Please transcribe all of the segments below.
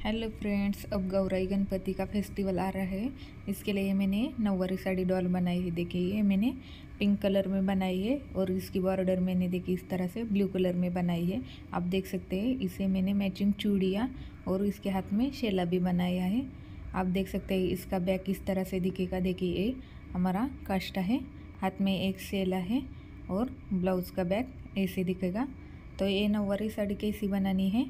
Hello friends, अब गौराई गणपति का festival आ रहा है। इसके लिए मैंने नौवारी साड़ी डॉल बनाई है। देखिए ये मैंने पिंक कलर में बनाई है और इसकी बॉर्डर मैंने देखिए इस तरह से ब्लू कलर में बनाई है। आप देख सकते हैं इसे मैंने मैचिंग चूड़ियाँ और इसके हाथ में शेला भी बनाया है। आप देख सकते हैं इसका बैक इस तरह से दिखेगा। देखिए ये हमारा काष्टा है, हाथ में एक शेला है और ब्लाउज़ का बैक ऐसे दिखेगा। तो ये नौवारी साड़ी कैसी बनानी है,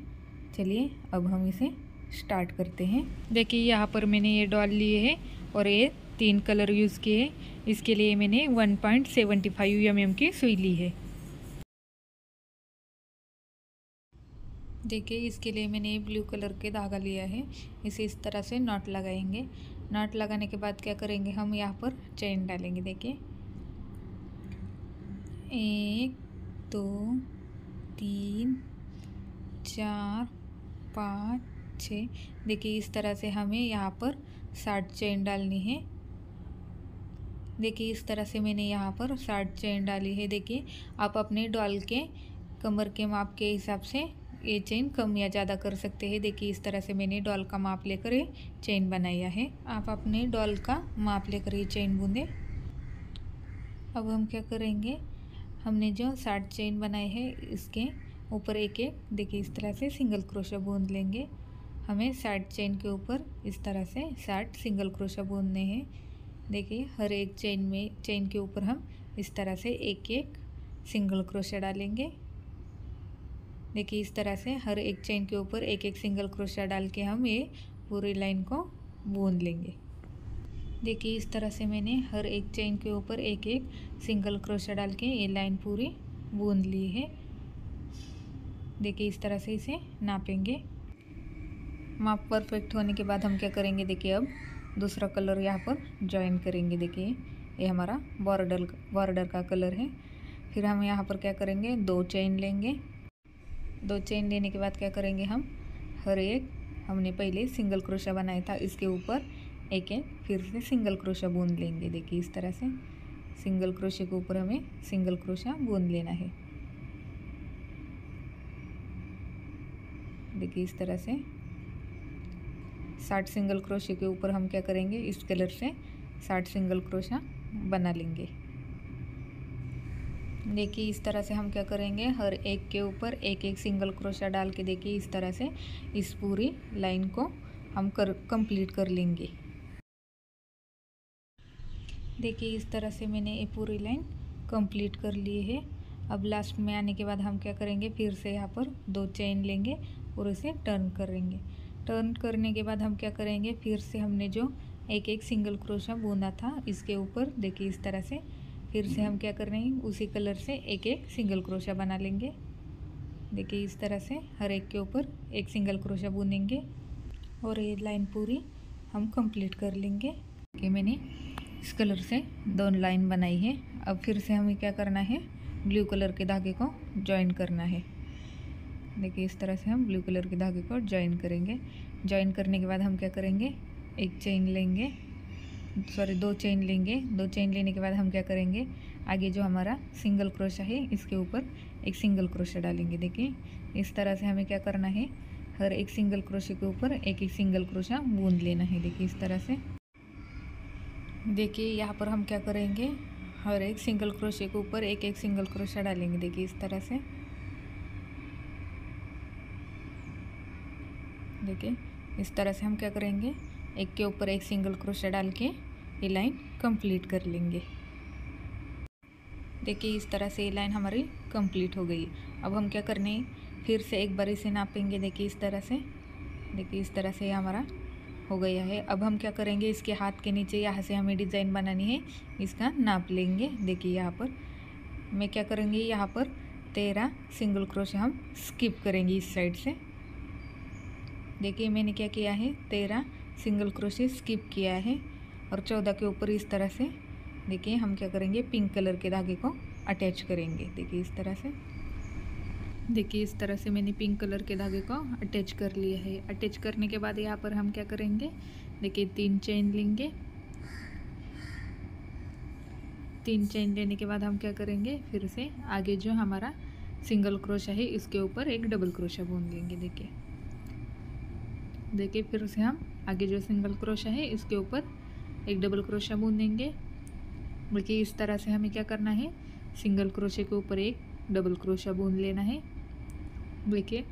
चलिए अब हम इसे स्टार्ट करते हैं। देखिए यहाँ पर मैंने ये डॉल लिए है और ये 3 कलर यूज़ किए हैं। इसके लिए मैंने 1.75 mm की सुई ली है। देखिए इसके लिए मैंने ब्लू कलर के धागा लिया है। इसे इस तरह से नॉट लगाएंगे। नॉट लगाने के बाद क्या करेंगे, हम यहाँ पर चेन डालेंगे। देखिए 1 2 3 4 5 6। देखिए इस तरह से हमें यहाँ पर 60 चेन डालनी है। देखिए इस तरह से मैंने यहाँ पर 60 चेन डाली है। देखिए आप अपने डॉल के कमर के माप के हिसाब से ये चेन कम या ज़्यादा कर सकते हैं। देखिए इस तरह से मैंने डॉल का माप लेकर ये चेन बनाया है। आप अपने डॉल का माप लेकर ये चेन बूंदे। अब हम क्या करेंगे, हमने जो 60 चेन बनाए हैं इसके ऊपर एक एक देखिए इस तरह से सिंगल क्रोशा बूंद लेंगे। हमें 60 चेन के ऊपर इस तरह से 60 सिंगल क्रोशा बूंदने हैं। देखिए हर एक चेन के ऊपर हम इस तरह से एक एक सिंगल क्रोशा डालेंगे। देखिए इस तरह से हर एक चेन के ऊपर एक एक सिंगल क्रोशा डाल के हम ये पूरी लाइन को बूंद लेंगे। देखिए इस तरह से मैंने हर एक चेन के ऊपर एक एक सिंगल क्रोशा डाल के ये लाइन पूरी बूंद ली है। देखिए इस तरह से इसे नापेंगे। माप परफेक्ट होने के बाद हम क्या करेंगे, देखिए अब दूसरा कलर यहाँ पर ज्वाइन करेंगे। देखिए ये हमारा बॉर्डर का कलर है। फिर हम यहाँ पर क्या करेंगे, 2 चेन लेंगे। 2 चेन लेने के बाद क्या करेंगे, हम हर एक हमने पहले सिंगल क्रोशा बनाया था इसके ऊपर एक एक फिर से सिंगल क्रोशा बूंद लेंगे। देखिए इस तरह से सिंगल क्रोशे के ऊपर हमें सिंगल क्रोशा बूंद लेना है। देखिए इस तरह से 60 सिंगल क्रोशे के ऊपर हम क्या करेंगे, इस कलर से 60 सिंगल क्रोशा बना लेंगे। देखिए इस तरह से हम क्या करेंगे, हर एक के ऊपर एक एक सिंगल क्रोशा डाल के देखिए इस तरह से इस पूरी लाइन को हम कंप्लीट कर लेंगे। देखिए इस तरह से मैंने ये पूरी लाइन कंप्लीट कर ली है। अब लास्ट में आने के बाद हम क्या करेंगे, फिर से यहाँ पर 2 चेन लेंगे और इसे टर्न करेंगे। टर्न करने के बाद हम क्या करेंगे, फिर से हमने जो एक एक सिंगल क्रोशा बूंदा था इसके ऊपर देखिए इस तरह से फिर से हम क्या कर रहे हैं, उसी कलर से एक एक सिंगल क्रोशा बना लेंगे। देखिए इस तरह से हर एक के ऊपर एक सिंगल क्रोशा बूंदेंगे और ये लाइन पूरी हम कंप्लीट कर लेंगे। कि मैंने इस कलर से 2 लाइन बनाई है। अब फिर से हमें क्या करना है, ब्लू कलर के धागे को ज्वाइन करना है। देखिए इस तरह से हम ब्लू कलर के धागे को ज्वाइन करेंगे। ज्वाइन करने के बाद हम क्या करेंगे, एक चेन लेंगे, 2 चेन लेंगे। 2 चेन लेने के बाद हम क्या करेंगे, आगे जो हमारा सिंगल क्रोशा है इसके ऊपर एक सिंगल क्रोशा डालेंगे। देखिए इस तरह से हमें क्या करना है, हर एक सिंगल क्रोशे के ऊपर एक एक सिंगल क्रोशा बूंद लेना है। देखिए इस तरह से देखिए यहाँ पर हम क्या करेंगे, हर एक सिंगल क्रोशे के ऊपर एक एक सिंगल क्रोशा डालेंगे। देखिए इस तरह से देखिए इस तरह से हम क्या करेंगे, एक के ऊपर एक सिंगल क्रोशा डाल के ये लाइन कंप्लीट कर लेंगे। देखिए इस तरह से ये लाइन हमारी कंप्लीट हो गई। अब हम क्या करने, फिर से एक बार इसे नापेंगे। देखिए इस तरह से देखिए इस तरह से ये हमारा हो गया है। अब हम क्या करेंगे, इसके हाथ के नीचे यहाँ से हमें डिज़ाइन बनानी है, इसका नाप लेंगे। देखिए यहाँ पर मैं क्या करेंगे, यहाँ पर 13 सिंगल क्रोशा हम स्किप करेंगे इस साइड से। देखिए मैंने क्या किया है, 13 सिंगल क्रोशे स्किप किया है और 14 के ऊपर इस तरह से देखिए हम क्या करेंगे, पिंक कलर के धागे को अटैच करेंगे। देखिए इस तरह से देखिए इस तरह से मैंने पिंक कलर के धागे को अटैच कर लिया है। अटैच करने के बाद यहाँ पर हम क्या करेंगे, देखिए 3 चेन लेंगे। 3 चेन लेने के बाद हम क्या करेंगे, फिर से आगे जो हमारा सिंगल क्रोशा है इसके ऊपर एक डबल क्रोशा बूंद लेंगे। देखिए देखिए फिर से हम आगे जो सिंगल क्रोशा है इसके ऊपर एक डबल क्रोशा बुन देंगे। देखिए इस तरह से हमें क्या करना है, सिंगल क्रोशे के ऊपर एक डबल क्रोशा बुन लेना है। देखिए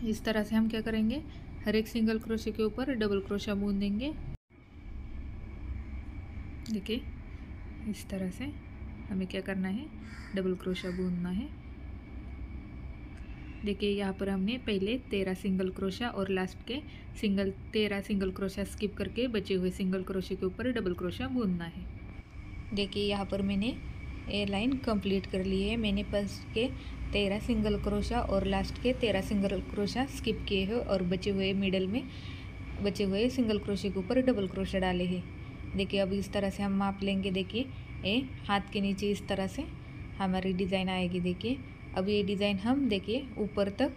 इस तरह से हम क्या करेंगे, हर एक सिंगल क्रोशे के ऊपर डबल क्रोशा बुन देंगे। देखिए इस तरह से हमें क्या करना है, डबल क्रोशा बुनना है। देखिए यहाँ पर हमने पहले 13 सिंगल क्रोशा और लास्ट के 13 सिंगल क्रोशा स्किप करके बचे हुए सिंगल क्रोशे के ऊपर डबल क्रोशा बुनना है। देखिए यहाँ पर मैंने ये लाइन कंप्लीट कर ली है। मैंने फर्स्ट के 13 सिंगल क्रोशा और लास्ट के 13 सिंगल क्रोशा स्किप किए हैं और बचे हुए मिडल में बचे हुए सिंगल क्रोशे के ऊपर डबल क्रोशा डाले हैं। देखिए अब इस तरह से हम माप लेंगे। देखिए ये हाथ के नीचे इस तरह से हमारी डिज़ाइन आएगी। देखिए अब ये डिज़ाइन हम देखिए ऊपर तक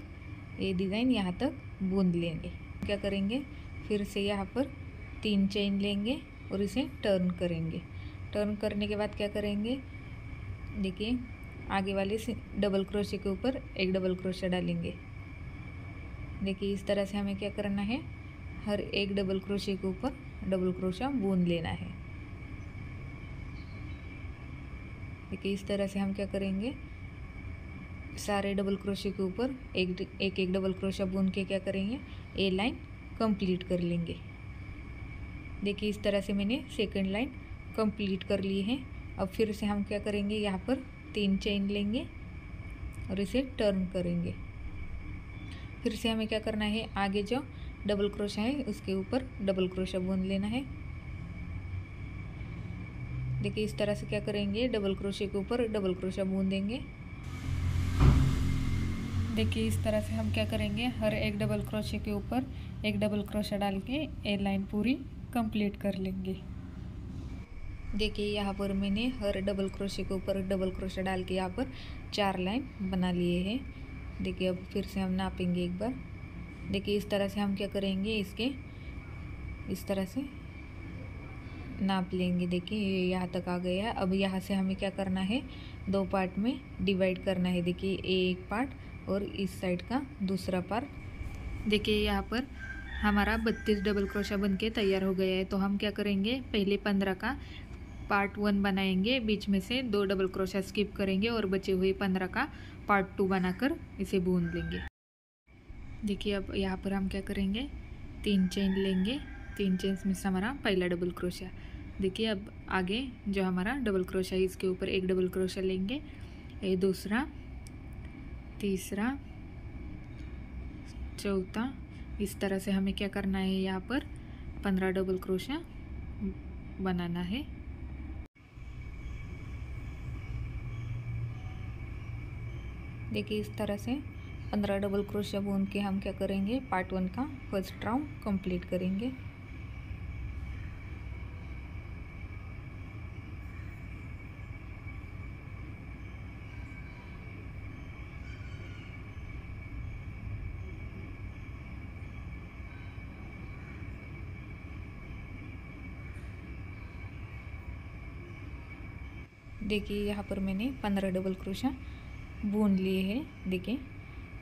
ये डिज़ाइन यहाँ तक बूंद लेंगे। क्या करेंगे, फिर से यहाँ पर 3 चेन लेंगे और इसे टर्न करेंगे। टर्न करने के बाद क्या करेंगे, देखिए आगे वाले से डबल क्रोशे के ऊपर एक डबल क्रोशा डालेंगे। देखिए इस तरह से हमें क्या करना है, हर एक डबल क्रोशे के ऊपर डबल क्रोशा बूंद लेना है। देखिए इस तरह से हम क्या करेंगे, सारे डबल क्रोशे के ऊपर एक डबल क्रोशा बुन के क्या करेंगे, ये लाइन कंप्लीट कर लेंगे। देखिए इस तरह से मैंने सेकंड लाइन कंप्लीट कर ली है। अब फिर से हम क्या करेंगे, यहाँ पर 3 चेन लेंगे और इसे टर्न करेंगे। फिर से हमें क्या करना है, आगे जो डबल क्रोशा है उसके ऊपर डबल क्रोशा बुन लेना है। देखिए इस तरह से क्या करेंगे, डबल क्रोशे के ऊपर डबल क्रोशा बुन देंगे। देखिए इस तरह से हम क्या करेंगे, हर एक डबल क्रोशे के ऊपर एक डबल क्रोशा डाल के ये लाइन पूरी कंप्लीट कर लेंगे। देखिए यहाँ पर मैंने हर डबल क्रोशे के ऊपर डबल क्रोशा डाल के यहाँ पर 4 लाइन बना लिए हैं। देखिए अब फिर से हम नापेंगे एक बार। देखिए इस तरह से हम क्या करेंगे, इसके इस तरह से नाप लेंगे। देखिए ये यहाँ तक आ गया है। अब यहाँ से हमें क्या करना है, 2 पार्ट में डिवाइड करना है। देखिए एक पार्ट और इस साइड का दूसरा पार्ट। देखिए यहाँ पर हमारा 32 डबल क्रोशा बन के तैयार हो गया है। तो हम क्या करेंगे, पहले 15 का पार्ट 1 बनाएंगे, बीच में से 2 डबल क्रोशा स्किप करेंगे और बचे हुए 15 का पार्ट 2 बनाकर इसे बुन लेंगे। देखिए अब यहाँ पर हम क्या करेंगे, 3 चेन लेंगे। 3 चेन में से हमारा पहला डबल क्रोशा। देखिए अब आगे जो हमारा डबल क्रोशा है इसके ऊपर एक डबल क्रोशा लेंगे, ये दूसरा, तीसरा, चौथा। इस तरह से हमें क्या करना है, यहाँ पर 15 डबल क्रोशा बनाना है। देखिए इस तरह से 15 डबल क्रोशा बुन के हम क्या करेंगे, पार्ट 1 का फर्स्ट राउंड कंप्लीट करेंगे। देखिए यहाँ पर मैंने 15 डबल क्रोशा बुन लिए हैं। देखिए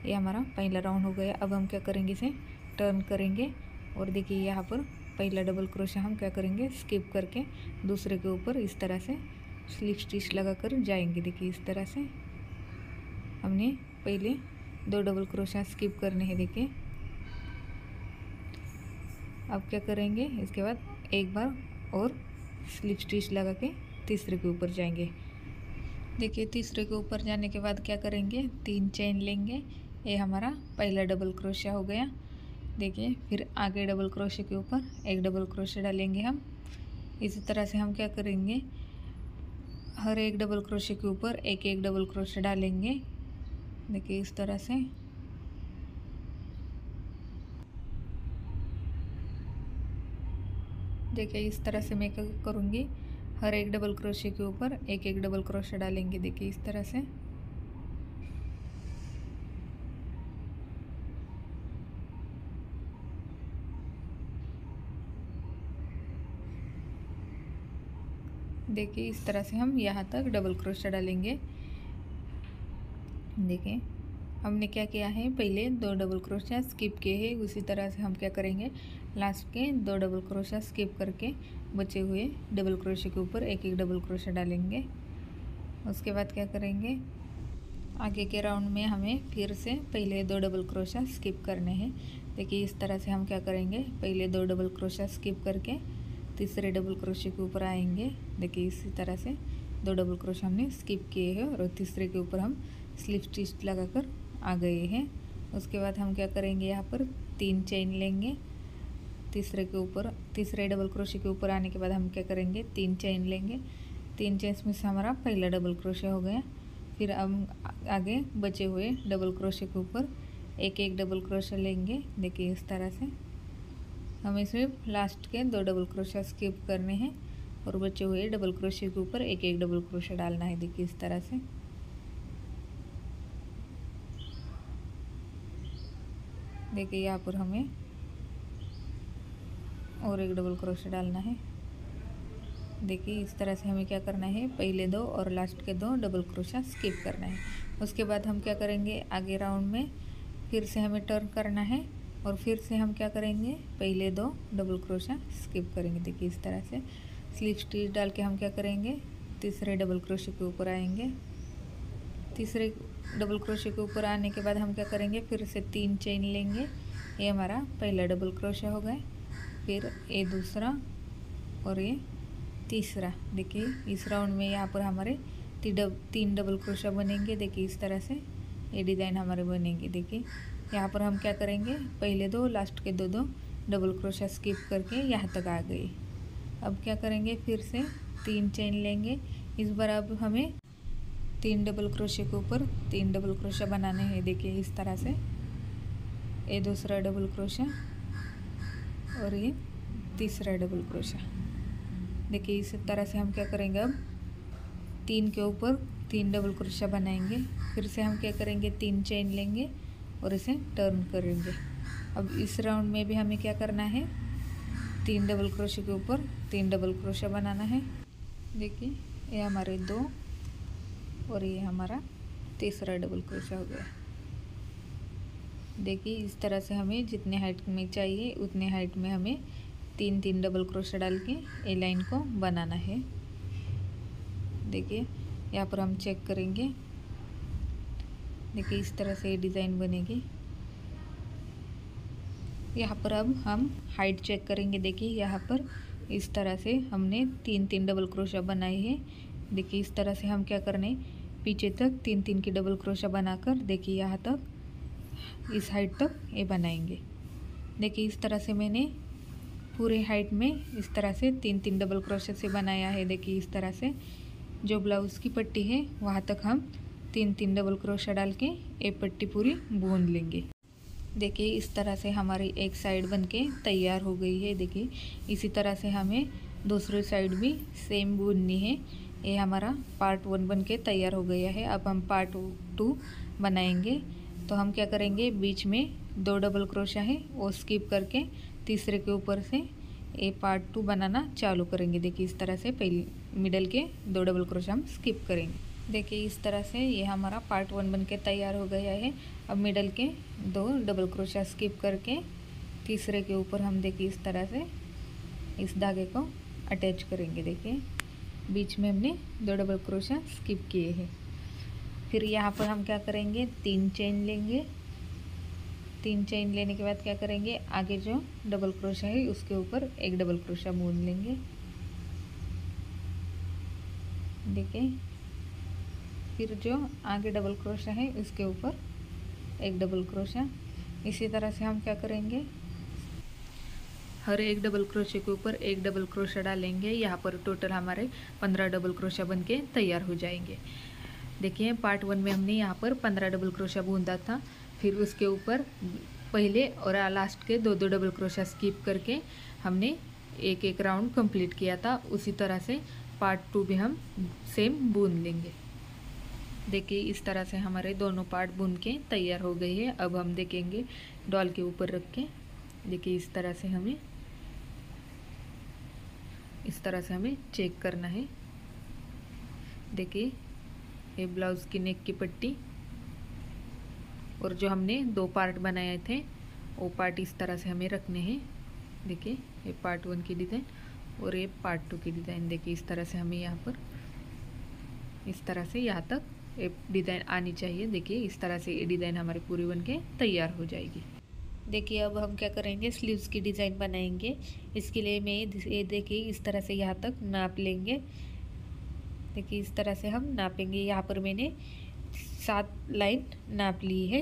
ये हमारा पहला राउंड हो गया। अब हम क्या करेंगे, इसे टर्न करेंगे और देखिए यहाँ पर पहला डबल क्रोशा हम क्या करेंगे, स्किप करके दूसरे के ऊपर इस तरह से स्लिप स्टिच लगा कर जाएंगे। देखिए इस तरह से हमने पहले 2 डबल क्रोशा स्किप करने हैं। देखिए अब क्या करेंगे, इसके बाद एक बार और स्लिप स्टिच लगा के तीसरे के ऊपर जाएंगे। देखिए तीसरे के ऊपर जाने के बाद क्या करेंगे, 3 चेन लेंगे। ये हमारा पहला डबल क्रोशा हो गया। देखिए फिर आगे डबल क्रोशे के ऊपर एक डबल क्रोशा डालेंगे हम। इसी तरह से हम क्या करेंगे, हर एक डबल क्रोशे के ऊपर एक एक डबल क्रोशा डालेंगे। देखिए इस तरह से। देखिए इस तरह से मैं क्या करूँगी, हर एक डबल क्रोशे के ऊपर एक एक डबल क्रोशा डालेंगे। देखिए इस तरह से। देखिए इस तरह से हम यहाँ तक डबल क्रोशा डालेंगे। देखिए हमने क्या किया है, पहले 2 डबल क्रोशिया स्किप किए हैं। उसी तरह से हम क्या करेंगे, लास्ट के 2 डबल क्रोशिया स्किप करके बचे हुए डबल क्रोशिया के ऊपर एक एक डबल क्रोशिया डालेंगे। उसके बाद क्या करेंगे, आगे के राउंड में हमें फिर से पहले 2 डबल क्रोशिया स्किप करने हैं। देखिए इस तरह से हम क्या करेंगे, पहले 2 डबल क्रोशिया स्किप करके तीसरे डबल क्रोशिया के ऊपर आएंगे। देखिए इसी तरह से 2 डबल क्रोशिया हमने स्किप किए हैं और तीसरे के ऊपर हम स्लिप स्टिच लगाकर आ गए हैं। उसके बाद हम क्या करेंगे, यहाँ पर 3 चेन लेंगे। तीसरे डबल क्रोशिया के ऊपर आने के बाद हम क्या करेंगे, 3 चेन लेंगे। 3 चेन में से हमारा पहला डबल क्रोशिया हो गया। फिर हम आगे बचे हुए डबल क्रोशिया के ऊपर एक एक डबल क्रोशिया लेंगे। देखिए इस तरह से हमें सिर्फ लास्ट के 2 डबल क्रोशिया स्किप करने हैं और बचे हुए डबल क्रोशिया के ऊपर एक एक डबल क्रोशिया डालना है। देखिए इस तरह से देखिए यहाँ पर हमें और एक डबल क्रोशिया डालना है। देखिए इस तरह से हमें क्या करना है, पहले 2 और लास्ट के 2 डबल क्रोशिया स्किप करना है। उसके बाद हम क्या करेंगे, आगे राउंड में फिर से हमें टर्न करना है और फिर से हम क्या करेंगे, पहले 2 डबल क्रोशिया स्किप करेंगे। देखिए इस तरह से स्लिप स्टिच डाल के हम क्या करेंगे, तीसरे डबल क्रोशिया के ऊपर आएंगे। तीसरे डबल क्रोशिया के ऊपर आने के बाद हम क्या करेंगे, फिर से 3 चेन लेंगे। ये हमारा पहला डबल क्रोशिया हो गया, फिर ये दूसरा और ये तीसरा। देखिए इस राउंड में यहाँ पर हमारे 3 डबल क्रोशिया बनेंगे। देखिए इस तरह से ये डिज़ाइन हमारे बनेंगे। देखिए यहाँ पर हम क्या करेंगे, पहले 2 लास्ट के 2 डबल क्रोशिया स्किप करके यहाँ तक आ गए। अब क्या करेंगे, फिर से 3 चेन लेंगे। इस बार अब हमें 3 डबल क्रोशिया के ऊपर 3 डबल क्रोशिया बनाने हैं। देखिए इस तरह से ये दूसरा डबल क्रोशिया और ये तीसरा डबल क्रोशिया। देखिए इस तरह से हम क्या करेंगे, अब 3 के ऊपर 3 डबल क्रोशिया बनाएंगे। फिर से हम क्या करेंगे, 3 चेन लेंगे और इसे टर्न करेंगे। अब इस राउंड में भी हमें क्या करना है, 3 डबल क्रोशिया के ऊपर 3 डबल क्रोशिया बनाना है। देखिए ये हमारे 2 और ये हमारा तीसरा डबल क्रोशिया हो गया। देखिए इस तरह से हमें जितने हाइट में चाहिए उतने हाइट में हमें 3 डबल क्रोशिया डाल के ए लाइन को बनाना है। देखिए यहाँ पर हम चेक करेंगे। देखिए इस तरह से ये डिज़ाइन बनेगी। यहाँ पर अब हम हाइट चेक करेंगे। देखिए यहाँ पर इस तरह से हमने 3 डबल क्रोशिया बनाए हैं। देखिए इस तरह से हम क्या करने, पीछे तक 3 की डबल क्रोशिया बनाकर देखिए यहाँ तक इस हाइट तक ये बनाएंगे। देखिए इस तरह से मैंने पूरे हाइट में इस तरह से 3 डबल क्रोशिया से बनाया है। देखिए इस तरह से जो ब्लाउज़ की पट्टी है वहाँ तक हम 3 डबल क्रोशिया डाल के ये पट्टी पूरी बूंद लेंगे। देखिए इस तरह से हमारी एक साइड बनके तैयार हो गई है। देखिए इसी तरह से हमें दूसरी साइड भी सेम बूंदनी है। ये हमारा पार्ट 1 बनके तैयार हो गया है। अब हम पार्ट 2 बनाएंगे। तो हम क्या करेंगे, बीच में 2 डबल क्रोशिया है वो स्किप करके तीसरे के ऊपर से ये पार्ट 2 बनाना चालू करेंगे। देखिए इस तरह से पहले मिडल के 2 डबल क्रोशिया हम स्किप करेंगे। देखिए इस तरह से ये हमारा पार्ट 1 बनके तैयार हो गया है। अब मिडल के 2 डबल क्रोशिया स्किप करके तीसरे के ऊपर हम देखिए इस तरह से इस धागे को अटैच करेंगे। देखिए बीच में हमने 2 डबल क्रोशिया स्किप किए हैं। फिर यहाँ पर हम क्या करेंगे, 3 चेन लेंगे। 3 चेन लेने के बाद क्या करेंगे, आगे जो डबल क्रोशिया है उसके ऊपर एक डबल क्रोशिया बूंद लेंगे। देखिए फिर जो आगे डबल क्रोशिया है उसके ऊपर एक डबल क्रोशिया। इसी तरह से हम क्या करेंगे, हर एक डबल क्रोशिया के ऊपर एक डबल क्रोशिया डालेंगे। यहाँ पर टोटल हमारे 15 डबल क्रोशिया बनके तैयार हो जाएंगे। देखिए पार्ट 1 में हमने यहाँ पर 15 डबल क्रोशिया बूंदा था। फिर उसके ऊपर पहले और लास्ट के 2 डबल क्रोशिया स्किप करके हमने एक एक राउंड कंप्लीट किया था। उसी तरह से पार्ट 2 भी हम सेम बूंद लेंगे। देखिए इस तरह से हमारे दोनों पार्ट बुन के तैयार हो गई है। अब हम देखेंगे डॉल के ऊपर रख के। देखिए इस तरह से हमें चेक करना है। देखिए ये ब्लाउज़ की नेक की पट्टी और जो हमने 2 पार्ट बनाए थे वो पार्ट इस तरह से हमें रखने हैं। देखिए ये पार्ट 1 की डिज़ाइन और ये पार्ट 2 की डिज़ाइन। देखिए इस तरह से हमें यहाँ पर इस तरह से यहाँ तक ये डिज़ाइन आनी चाहिए। देखिए इस तरह से ये डिज़ाइन हमारी पूरी बन के तैयार हो जाएगी। देखिए अब हम क्या करेंगे, स्लीव्स की डिज़ाइन बनाएंगे। इसके लिए मैं ये देखिए इस तरह से यहाँ तक नाप लेंगे। देखिए इस तरह से हम नापेंगे। यहाँ पर मैंने 7 लाइन नाप ली है।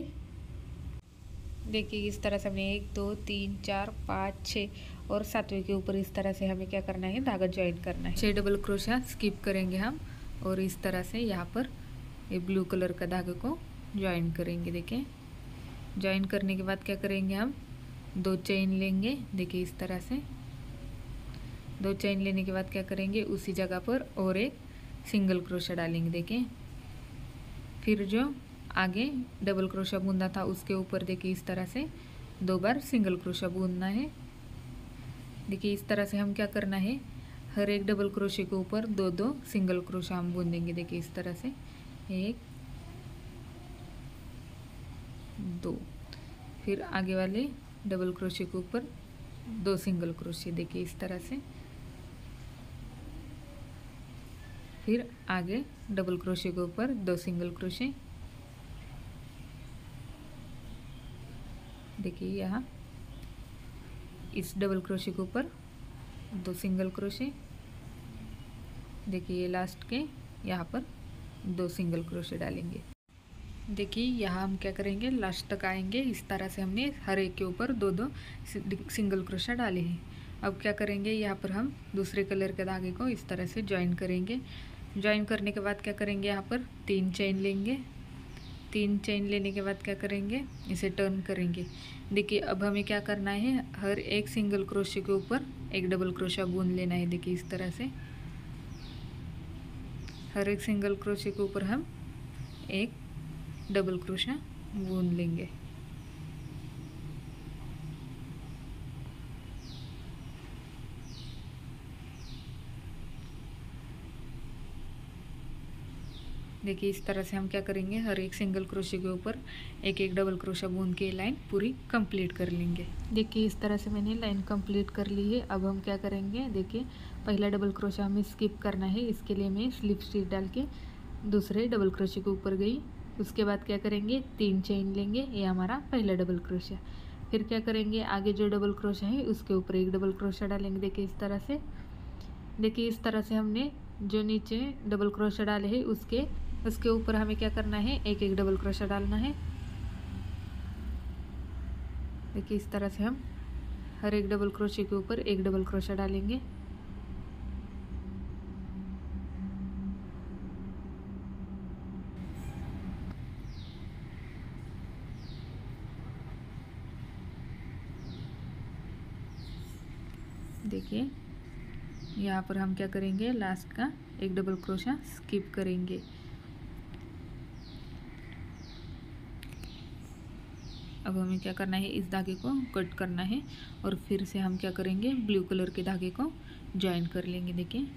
देखिए इस तरह से हमने 1 2 3 4 5 6 और 7वें के ऊपर इस तरह से हमें क्या करना है, धागा ज्वाइन करना है। 6 डबल क्रोशा स्किप करेंगे हम और इस तरह से यहाँ पर ये ब्लू कलर का धागे को ज्वाइन करेंगे। देखिए ज्वाइन करने के बाद क्या करेंगे, हम 2 चेन लेंगे। देखिए इस तरह से 2 चेन लेने के बाद क्या करेंगे, उसी जगह पर और एक सिंगल क्रोशा डालेंगे। देखिए फिर जो आगे डबल क्रोशा बुनना था उसके ऊपर देखिए इस तरह से 2 बार सिंगल क्रोशा बुनना है। देखिए इस तरह से हम क्या करना है, हर एक डबल क्रोशे के ऊपर 2-2 सिंगल क्रोशा हम बुन देंगे। देखिए इस तरह से 1 2, फिर आगे वाले डबल क्रोशे के ऊपर 2 सिंगल क्रोशे। देखिए इस तरह से फिर आगे डबल क्रोशे के ऊपर 2 सिंगल क्रोशे। देखिए यहाँ इस डबल क्रोशे के ऊपर 2 सिंगल क्रोशे। देखिए लास्ट के यहाँ पर 2 सिंगल क्रोशे डालेंगे। देखिए यहाँ हम क्या करेंगे, लास्ट तक आएंगे। इस तरह से हमने हर एक के ऊपर 2-2 सिंगल क्रोशा डाले हैं। अब क्या करेंगे, यहाँ पर हम दूसरे कलर के धागे को इस तरह से ज्वाइन करेंगे। ज्वाइन करने के बाद क्या करेंगे, यहाँ पर 3 चेन लेंगे। 3 चेन लेने के बाद क्या करेंगे, इसे टर्न करेंगे। देखिए अब हमें क्या करना है, हर एक सिंगल क्रोशे के ऊपर एक डबल क्रोशा बुन लेना है। देखिए इस तरह से हर एक सिंगल क्रोशे के ऊपर हम एक डबल क्रोशा बुन लेंगे। देखिए इस तरह से हम क्या करेंगे, हर एक सिंगल क्रोशे के ऊपर एक एक डबल क्रोशा बुन के लाइन पूरी कंप्लीट कर लेंगे। देखिए इस तरह से मैंने लाइन कंप्लीट कर ली है। अब हम क्या करेंगे, देखिए पहला डबल क्रोशा हमें स्किप करना है। इसके लिए मैं स्लिप स्टिच डाल के दूसरे डबल क्रोशे के ऊपर गई। उसके बाद क्या करेंगे, 3 चेन लेंगे। ये हमारा पहला डबल क्रोशा। फिर क्या करेंगे, आगे जो डबल क्रोशा है उसके ऊपर एक डबल क्रोशा डालेंगे। देखिए इस तरह से। देखिए इस तरह से हमने जो नीचे डबल क्रोशा डाले हैं उसके ऊपर हमें क्या करना है, एक एक डबल क्रोशा डालना है। देखिए इस तरह से हम हर एक डबल क्रोशे के ऊपर एक डबल क्रोशा डालेंगे। देखिए यहाँ पर हम क्या करेंगे, लास्ट का एक डबल क्रोशा स्किप करेंगे। अब हमें क्या करना है, इस धागे को कट करना है और फिर से हम क्या करेंगे, ब्लू कलर के धागे को ज्वाइन कर लेंगे। देखिए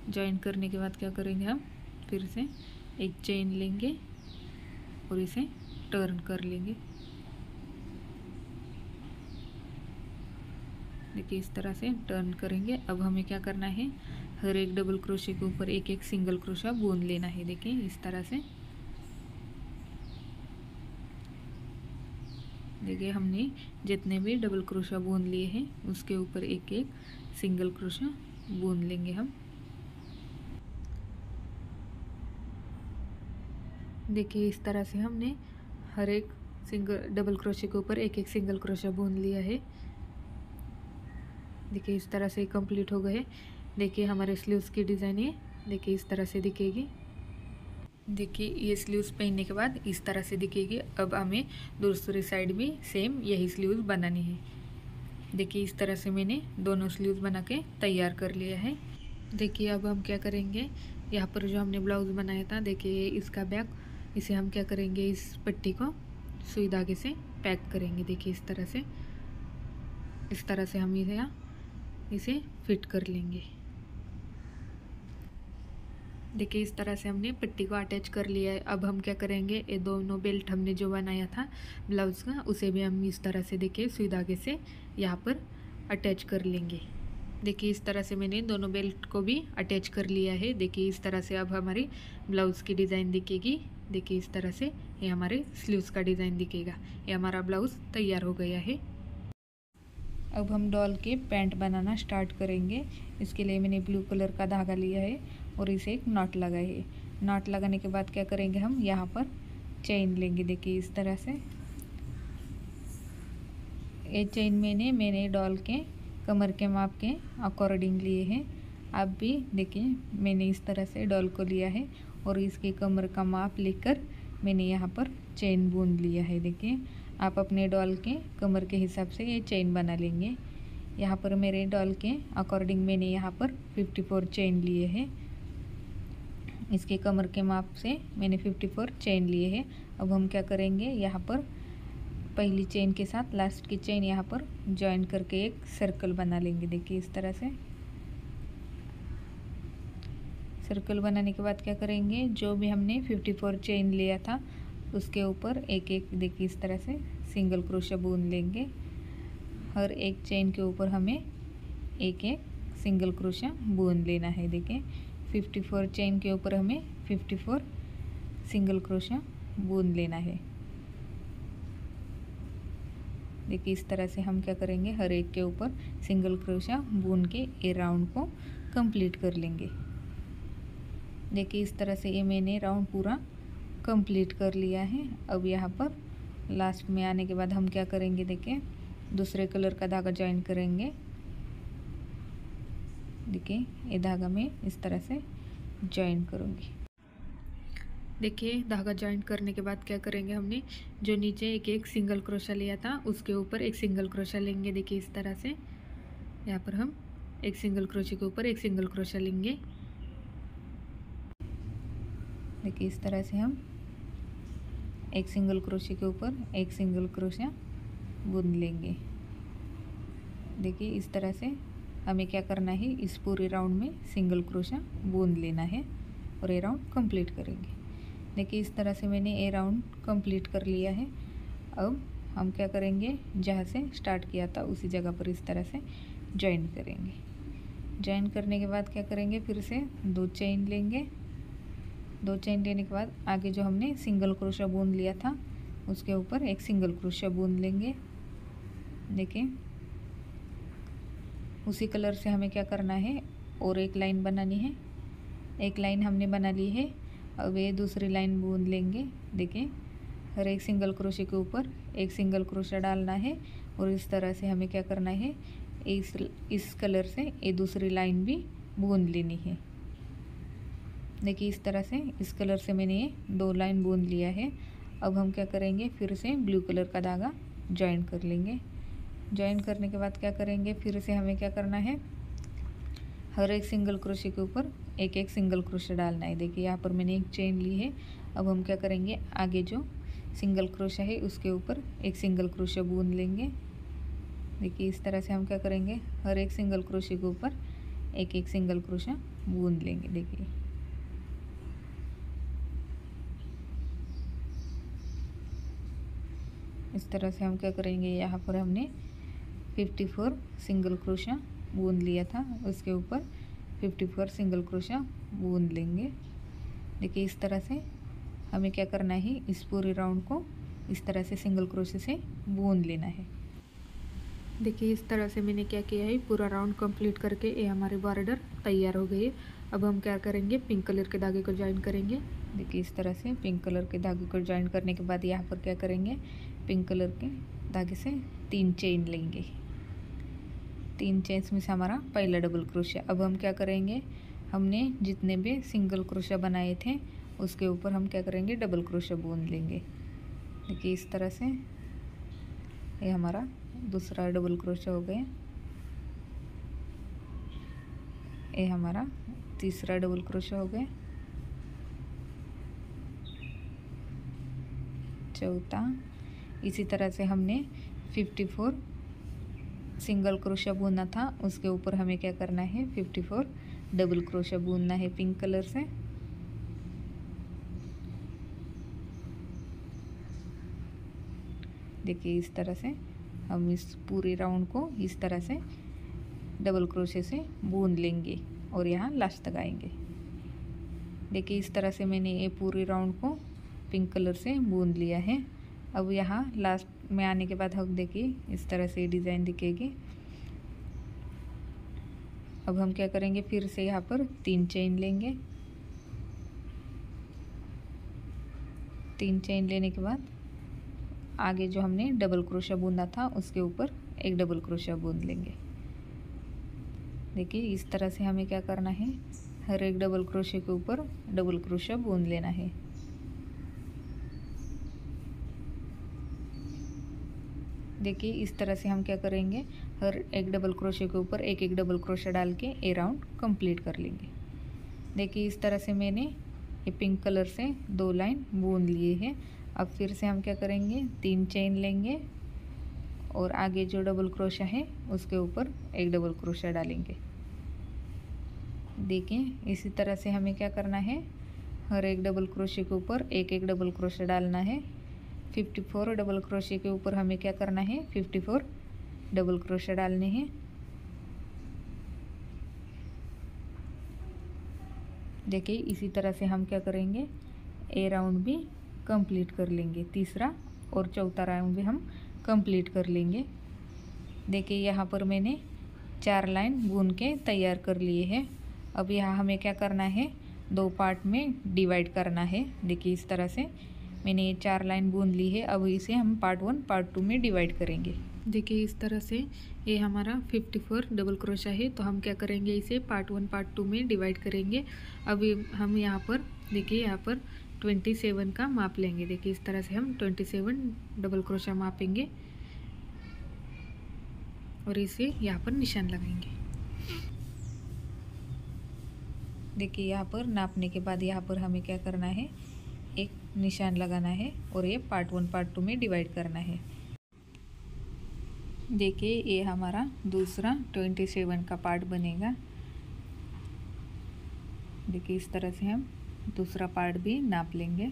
ज्वाइन करने के बाद क्या करेंगे, हम फिर से एक चेन लेंगे और इसे टर्न कर लेंगे। देखिए इस तरह से टर्न करेंगे। अब हमें क्या करना है, हर एक डबल क्रोशे के ऊपर एक एक सिंगल क्रोशा बुन लेना है। देखिए इस तरह से। देखिए हमने जितने भी डबल क्रोशा बुन लिए हैं उसके ऊपर एक एक सिंगल क्रोशा बुन लेंगे हम। देखिए इस तरह से हमने हर एक डबल क्रोशे के ऊपर एक एक सिंगल क्रोशा बुन लिया है। देखिए इस तरह से कंप्लीट हो गए। देखिए हमारे स्लीव्स की डिज़ाइन है, देखिए इस तरह से दिखेगी। देखिए ये स्लीव्स पहनने के बाद इस तरह से दिखेगी। अब हमें दूसरी साइड भी सेम यही स्लीव्स बनानी है। देखिए इस तरह से मैंने दोनों स्लीव्स बना के तैयार कर लिया है। देखिए अब हम क्या करेंगे, यहाँ पर जो हमने ब्लाउज़ बनाया था, देखिए इसका बैक, इसे हम क्या करेंगे, इस पट्टी को सुई धागे से पैक करेंगे। देखिए इस तरह से हम इसे फिट कर लेंगे। देखिए इस तरह से हमने पट्टी को अटैच कर लिया है। अब हम क्या करेंगे, ये दोनों बेल्ट हमने जो बनाया था ब्लाउज़ का, उसे भी हम इस तरह से देखिए सुई धागे से यहाँ पर अटैच कर लेंगे। देखिए इस तरह से मैंने दोनों बेल्ट को भी अटैच कर लिया है। देखिए इस तरह से अब हमारी ब्लाउज़ की डिज़ाइन दिखेगी। देखिए इस तरह से ये हमारे स्लीव्स का डिज़ाइन दिखेगा। ये हमारा ब्लाउज़ तैयार हो गया है। अब हम डॉल के पैंट बनाना स्टार्ट करेंगे। इसके लिए मैंने ब्लू कलर का धागा लिया है और इसे एक नॉट लगाए है। नॉट लगाने के बाद क्या करेंगे, हम यहाँ पर चेन लेंगे। देखिए इस तरह से ये चेन मैंने डॉल के कमर के माप के अकॉर्डिंग लिए हैं। आप भी देखिए मैंने इस तरह से डॉल को लिया है और इसके कमर का माप लेकर मैंने यहाँ पर चेन बूंद लिया है। देखिए आप अपने डॉल के कमर के हिसाब से ये चेन बना लेंगे। यहाँ पर मेरे डॉल के अकॉर्डिंग मैंने यहाँ पर 54 चेन लिए हैं। इसके कमर के माप से मैंने 54 चेन लिए हैं। अब हम क्या करेंगे, यहाँ पर पहली चेन के साथ लास्ट की चेन यहाँ पर जॉइन करके एक सर्कल बना लेंगे। देखिए इस तरह से सर्कल बनाने के बाद क्या करेंगे, जो भी हमने 54 चेन लिया था उसके ऊपर एक एक देखिए इस तरह से सिंगल क्रोशा बूंद लेंगे। हर एक चेन के ऊपर हमें एक एक सिंगल क्रोशा बूंद लेना है। देखिए 54 चेन के ऊपर हमें 54 सिंगल क्रोशा बूंद लेना है। देखिए इस तरह से हम क्या करेंगे, हर एक के ऊपर सिंगल क्रोशा बूंद के ये राउंड को कंप्लीट कर लेंगे। देखिए इस तरह से ये मैंने राउंड पूरा कंप्लीट कर लिया है। अब यहाँ पर लास्ट में आने के बाद हम क्या करेंगे, देखिए दूसरे कलर का धागा ज्वाइन करेंगे। देखिए ये धागा मैं इस तरह से ज्वाइन करूँगी। देखिए धागा ज्वाइन करने के बाद क्या करेंगे, हमने जो नीचे एक एक सिंगल क्रोशा लिया था उसके ऊपर एक सिंगल क्रोशा लेंगे। देखिए इस तरह से यहाँ पर हम एक सिंगल क्रोशे के ऊपर एक सिंगल क्रोशा लेंगे। देखिए इस तरह से हम एक सिंगल क्रोशे के ऊपर एक सिंगल क्रोशा बूंद लेंगे। देखिए इस तरह से हमें क्या करना है, इस पूरे राउंड में सिंगल क्रोशा बूंद लेना है और ये राउंड कंप्लीट करेंगे। देखिए इस तरह से मैंने ये राउंड कंप्लीट कर लिया है। अब हम क्या करेंगे, जहाँ से स्टार्ट किया था उसी जगह पर इस तरह से ज्वाइन करेंगे। ज्वाइन करने के बाद क्या करेंगे, फिर से 2 चेन लेंगे। 2 चेन लेने के बाद आगे जो हमने सिंगल क्रोशा बूंद लिया था उसके ऊपर एक सिंगल क्रोशा बूंद लेंगे। देखिए उसी कलर से हमें क्या करना है, और एक लाइन बनानी है। एक लाइन हमने बना ली है। अब ये दूसरी लाइन बूंद लेंगे। देखिए हर एक सिंगल क्रोशे के ऊपर एक सिंगल क्रोशा डालना है और इस तरह से हमें क्या करना है, इस कलर से ये दूसरी लाइन भी बूंद लेनी है। देखिए इस तरह से इस कलर से मैंने ये 2 लाइन बूंद लिया है। अब हम क्या करेंगे, फिर से ब्लू कलर का धागा ज्वाइन कर लेंगे। ज्वाइन करने के बाद क्या करेंगे, फिर से हमें क्या करना है, हर एक सिंगल क्रोशे के ऊपर एक एक सिंगल क्रोशा डालना है। देखिए यहाँ पर मैंने एक चेन ली है। अब हम क्या करेंगे, आगे जो सिंगल क्रोशा है उसके ऊपर एक सिंगल क्रोशा बूंद लेंगे। देखिए इस तरह से हम क्या करेंगे, हर एक सिंगल क्रोशे के ऊपर एक एक सिंगल क्रोशा बूंद लेंगे। देखिए इस तरह से हम क्या करेंगे, यहाँ पर हमने 54 सिंगल क्रोशा बूंद लिया था उसके ऊपर 54 सिंगल क्रोशा बूंद लेंगे। देखिए इस तरह से हमें क्या करना है, इस पूरे राउंड को इस तरह से सिंगल क्रोशे से बूंद लेना है। देखिए इस तरह से मैंने क्या किया है, पूरा राउंड कंप्लीट करके ये हमारी बॉर्डर तैयार हो गई है। अब हम क्या करेंगे, पिंक कलर के धागे को ज्वाइन करेंगे। देखिए इस तरह से पिंक कलर के धागे को ज्वाइन करने के बाद यहाँ पर क्या करेंगे, पिंक कलर के धागे से 3 चेन लेंगे। 3 चेन्स में से हमारा पहला डबल क्रोशा। अब हम क्या करेंगे, हमने जितने भी सिंगल क्रोशा बनाए थे उसके ऊपर हम क्या करेंगे, डबल क्रोशा बूंद लेंगे। देखिए इस तरह से ये हमारा दूसरा डबल क्रोशा हो गया। ये हमारा तीसरा डबल क्रोशा हो गया, चौथा। इसी तरह से हमने 54 सिंगल क्रोशा बुनना था उसके ऊपर हमें क्या करना है, 54 डबल क्रोशा बुनना है पिंक कलर से। देखिए इस तरह से हम इस पूरे राउंड को इस तरह से डबल क्रोशे से बूंद लेंगे और यहाँ लास्ट तक आएंगे। देखिए इस तरह से मैंने ये पूरे राउंड को पिंक कलर से बूंद लिया है। अब यहाँ लास्ट में आने के बाद हम देखिए इस तरह से डिज़ाइन दिखेगी। अब हम क्या करेंगे, फिर से यहाँ पर 3 चेन लेंगे। 3 चेन लेने के बाद आगे जो हमने डबल क्रोशा बूंदा था उसके ऊपर एक डबल क्रोशा बूंद लेंगे। देखिए इस तरह से हमें क्या करना है, हर एक डबल क्रोशे के ऊपर डबल क्रोशा बूंद लेना है। देखिए इस तरह से हम क्या करेंगे, हर एक डबल क्रोशे के ऊपर एक एक डबल क्रोशा डाल के ये राउंड कंप्लीट कर लेंगे। देखिए इस तरह से मैंने ये पिंक कलर से 2 लाइन बूंद लिए हैं। अब फिर से हम क्या करेंगे, 3 चेन लेंगे और आगे जो डबल क्रोशा है उसके ऊपर एक डबल क्रोशा डालेंगे। देखिए इसी तरह से हमें क्या करना है, हर एक डबल क्रोशे के ऊपर एक एक डबल क्रोशा डालना है। 54 डबल क्रोशे के ऊपर हमें क्या करना है, 54 डबल क्रोशा डालने हैं। देखिए इसी तरह से हम क्या करेंगे, ए राउंड भी कंप्लीट कर लेंगे, तीसरा और चौथा राउंड भी हम कंप्लीट कर लेंगे। देखिए यहाँ पर मैंने 4 लाइन बूंद के तैयार कर लिए हैं। अब यहाँ हमें क्या करना है, 2 पार्ट में डिवाइड करना है। देखिए इस तरह से मैंने ये 4 लाइन बूंद ली है। अब इसे हम पार्ट 1 पार्ट 2 में डिवाइड करेंगे। देखिए इस तरह से ये हमारा 54 डबल क्रोशा है, तो हम क्या करेंगे, इसे पार्ट 1 पार्ट 2 में डिवाइड करेंगे। अब हम यहाँ पर देखिए यहाँ पर 27 का माप लेंगे। देखिए इस तरह से हम 27 डबल क्रोशा मापेंगे और इसे यहाँ पर निशान लगाएंगे। देखिए यहाँ पर नापने के बाद यहाँ पर हमें क्या करना है, एक निशान लगाना है और ये पार्ट 1 पार्ट 2 में डिवाइड करना है। देखिए ये हमारा दूसरा 27 का पार्ट बनेगा। देखिए इस तरह से हम दूसरा पार्ट भी नाप लेंगे।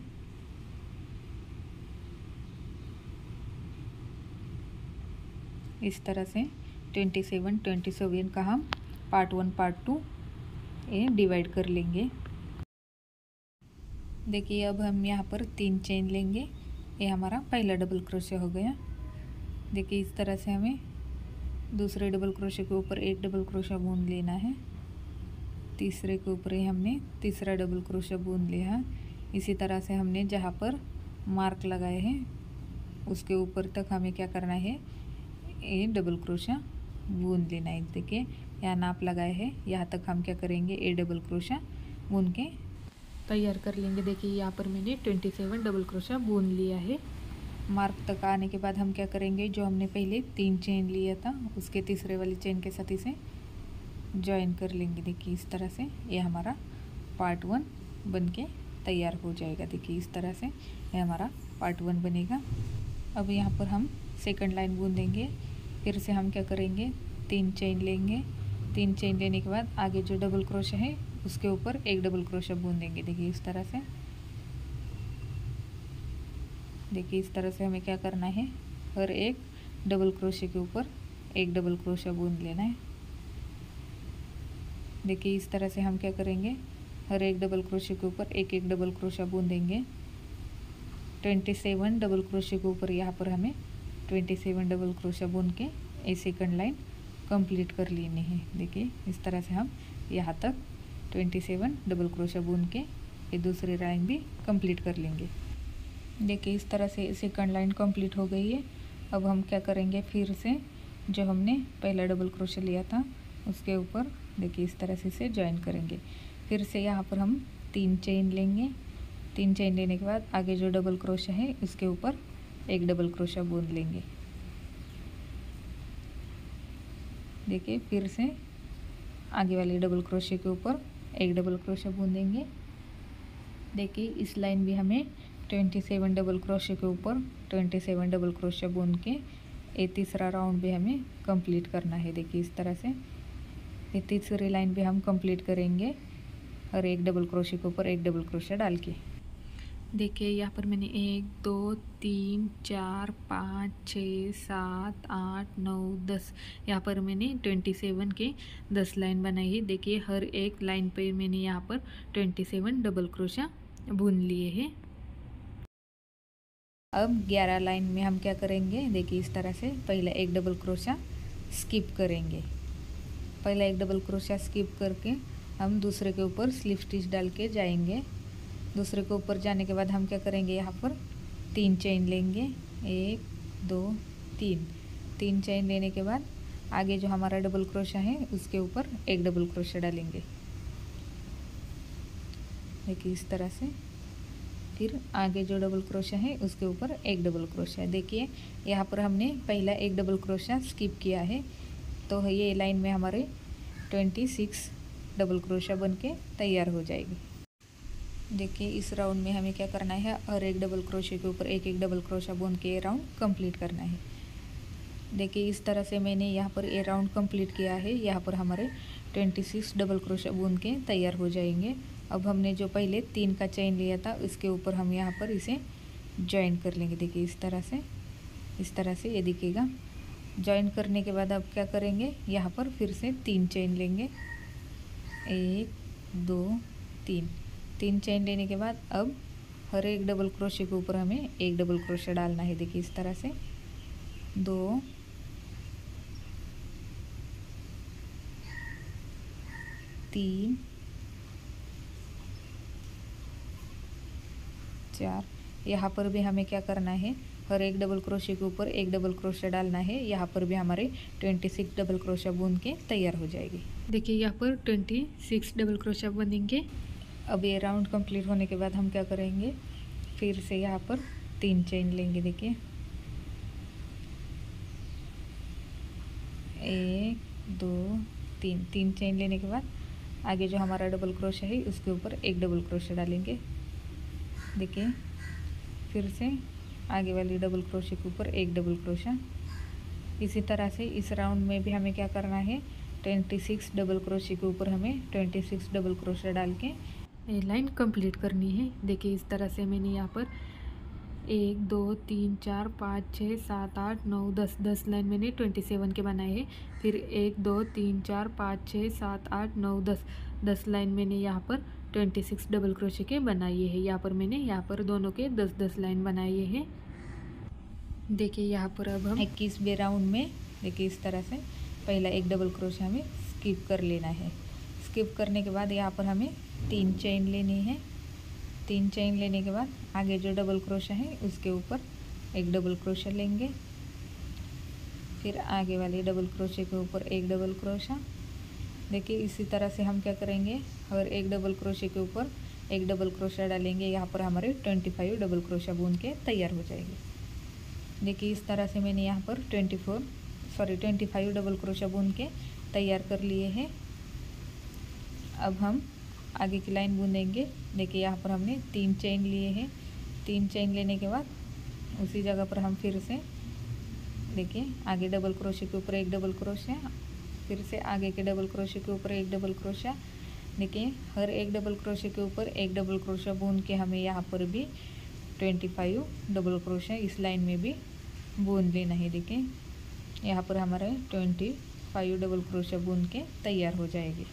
इस तरह से 27 का हम पार्ट 1 पार्ट 2 ये डिवाइड कर लेंगे। देखिए अब हम यहाँ पर 3 चेन लेंगे। ये हमारा पहला डबल क्रोशे हो गया। देखिए इस तरह से हमें दूसरे डबल क्रोशे के ऊपर एक डबल क्रोशा बूंद लेना है। तीसरे के ऊपर ही हमने तीसरा डबल क्रोशा बूंद लिया। इसी तरह से हमने जहाँ पर मार्क लगाए हैं उसके ऊपर तक हमें क्या करना है, ये डबल क्रोशा बूंद लेना है। देखिए यहाँ नाप लगाए हैं, यहाँ तक हम क्या करेंगे, ये डबल क्रोशा बूंद के तैयार कर लेंगे। देखिए यहाँ पर मैंने 27 डबल क्रोशा बूंद लिया है। मार्क तक आने के बाद हम क्या करेंगे, जो हमने पहले 3 चेन लिया था उसके तीसरे वाली चेन के साथ इसे जॉइन कर लेंगे। देखिए इस तरह से ये हमारा पार्ट 1 बन के तैयार हो जाएगा। देखिए इस तरह से ये हमारा पार्ट 1 बनेगा। अब यहाँ पर हम सेकंड लाइन बूंदेंगे। फिर से हम क्या करेंगे, 3 चेन लेंगे। 3 चेन लेने के बाद आगे जो डबल क्रोशा है उसके ऊपर एक डबल क्रोशा बूंदेंगे। देखिए इस तरह से, देखिए इस तरह से हमें क्या करना है, हर एक डबल क्रोशे के ऊपर एक डबल क्रोशा बूंद लेना है। देखिए इस तरह से हम क्या करेंगे, हर एक डबल क्रोशे के ऊपर एक एक डबल क्रोशा बूंदेंगे। 27 डबल क्रोशे के ऊपर यहाँ पर हमें 27 डबल क्रोशा बूंद के ये सेकंड लाइन कंप्लीट कर लेनी है। देखिए इस तरह से हम यहाँ तक 27 डबल क्रोशा बूंद के ये दूसरी लाइन भी कंप्लीट कर लेंगे। देखिए इस तरह से सेकंड लाइन कंप्लीट हो गई है। अब हम क्या करेंगे, फिर से जो हमने पहला डबल क्रोशा लिया था उसके ऊपर देखिए इस तरह से इसे ज्वाइन करेंगे। फिर से यहाँ पर हम 3 चेन लेंगे। 3 चेन लेने के बाद आगे जो डबल क्रोशा है उसके ऊपर एक डबल क्रोशा बूंद लेंगे। देखिए फिर से आगे वाले डबल क्रोशे के ऊपर एक डबल क्रोशा बूंदेंगे। देखिए इस लाइन भी हमें 27 डबल क्रोशे के ऊपर 27 डबल क्रोशा बूंद के ये तीसरा राउंड भी हमें कंप्लीट करना है। देखिए इस तरह से ये तीसरी लाइन भी हम कंप्लीट करेंगे, हर एक डबल क्रोशे के ऊपर एक डबल क्रोशा डाल के। देखिए यहाँ पर मैंने 1 2 3 4 5 6 7 8 9 10 यहाँ पर मैंने 27 के 10 लाइन बनाई है। देखिए हर एक लाइन पे मैंने यहाँ पर 27 डबल क्रोशा बुन लिए हैं। अब 11 लाइन में हम क्या करेंगे, देखिए इस तरह से पहले एक डबल क्रोशा स्किप करेंगे। पहला एक डबल क्रोशा स्किप करके हम दूसरे के ऊपर स्लिप स्टिच डाल के जाएंगे। दूसरे के ऊपर जाने के बाद हम क्या करेंगे, यहाँ पर 3 चेन लेंगे, 1 2 3। 3 चेन लेने के बाद आगे जो हमारा डबल क्रोशा है उसके ऊपर एक डबल क्रोशा डालेंगे। देखिए इस तरह से। फिर आगे जो डबल क्रोशा है उसके ऊपर एक डबल क्रोशा। देखिए यहाँ पर हमने पहला एक डबल क्रोशा स्किप किया है, तो ये लाइन में हमारे 26 डबल क्रोशा बन के तैयार हो जाएगी। देखिए इस राउंड में हमें क्या करना है, और एक डबल क्रोशे के ऊपर एक एक डबल क्रोशा बुन के ये राउंड कंप्लीट करना है। देखिए इस तरह से मैंने यहाँ पर ये राउंड कंप्लीट किया है। यहाँ पर हमारे 26 डबल क्रोशा बुन के तैयार हो जाएंगे। अब हमने जो पहले 3 का चेन लिया था उसके ऊपर हम यहाँ पर इसे जॉइन कर लेंगे। देखिए इस तरह से ये दिखेगा। जॉइन करने के बाद अब क्या करेंगे, यहाँ पर फिर से 3 चेन लेंगे, 1 2 3। 3 चेन लेने के बाद अब हर एक डबल क्रोशे के ऊपर हमें एक डबल क्रोशा डालना है। देखिए इस तरह से 2 3 4। यहाँ पर भी हमें क्या करना है, हर एक डबल क्रोशे के ऊपर एक डबल क्रोशा डालना है। यहाँ पर भी हमारे 26 डबल क्रोशा बुन के तैयार हो जाएगी। देखिए यहाँ पर 26 डबल क्रोशा बनेंगे। अब ये राउंड कंप्लीट होने के बाद हम क्या करेंगे, फिर से यहाँ पर 3 चेन लेंगे। देखिए 1 2 3। 3 चेन लेने के बाद आगे जो हमारा डबल क्रोशा है उसके ऊपर एक डबल क्रोशा डालेंगे। देखिए फिर से आगे वाली डबल क्रोशे के ऊपर एक डबल क्रोशा। इसी तरह से इस राउंड में भी हमें क्या करना है, 26 डबल क्रोशे के ऊपर हमें 26 डबल क्रोशा डाल के ये लाइन कंप्लीट करनी है। देखिए इस तरह से मैंने यहाँ पर 1 2 3 4 5 6 7 8 9 10 10 लाइन मैंने 27 के बनाए हैं। फिर 1 2 3 4 5 6 7 8 9 10 10 लाइन मैंने यहाँ पर 26 डबल क्रोशे के बनाए हैं। यहाँ पर मैंने यहाँ पर दोनों के 10 लाइन बनाए हैं। देखिए यहाँ पर अब हम 21वें राउंड में देखिए इस तरह से पहला एक डबल क्रोशा हमें स्किप कर लेना है। स्किप करने के बाद यहाँ पर हमें 3 चेन लेनी है। 3 चेन लेने के बाद आगे जो डबल क्रोशा है उसके ऊपर एक डबल क्रोशा लेंगे। फिर आगे वाले डबल क्रोशे के ऊपर एक डबल क्रोशा। देखिए इसी तरह से हम क्या करेंगे, और एक डबल क्रोशे के ऊपर एक डबल क्रोशा डालेंगे। यहाँ पर हमारे 25 डबल क्रोशा बुन के तैयार हो जाएंगे। देखिए इस तरह से मैंने यहाँ पर 25 डबल क्रोशा बुन के तैयार कर लिए हैं। अब हम आगे की लाइन बुनेंगे। देखिए यहाँ पर हमने 3 चेन लिए हैं। 3 चेन लेने के बाद उसी जगह पर हम फिर से देखिए आगे डबल क्रोशे के ऊपर एक डबल क्रोशा, फिर से आगे के डबल क्रोशे के ऊपर एक डबल क्रोशा। देखिए हर एक डबल क्रोशे के ऊपर एक डबल क्रोशा बुन के हमें यहाँ पर भी 25 डबल क्रोशा इस लाइन में भी बुन लेना है। देखिए यहाँ पर हमारे 25 डबल क्रोशा बुन के तैयार हो जाएगी।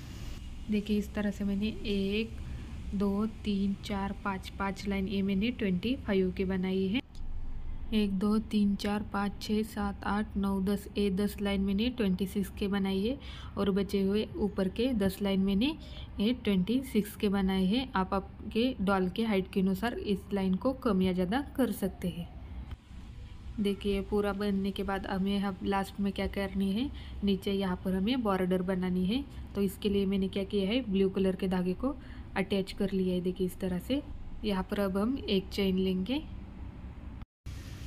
देखिए इस तरह से मैंने 1 2 3 4 5 लाइन ये मैंने 25 के बनाई है। 1 2 3 4 5 6 7 8 9 10 ये 10 लाइन मैंने 26 के बनाई है, और बचे हुए ऊपर के 10 लाइन मैंने ये 26 के बनाए हैं। आप आपके डॉल के हाइट के अनुसार इस लाइन को कम या ज़्यादा कर सकते हैं। देखिए पूरा बनने के बाद हमें हम लास्ट में क्या करनी है, नीचे यहाँ पर हमें बॉर्डर बनानी है। तो इसके लिए मैंने क्या किया है, ब्लू कलर के धागे को अटैच कर लिया है। देखिए इस तरह से यहाँ पर अब हम एक चेन लेंगे।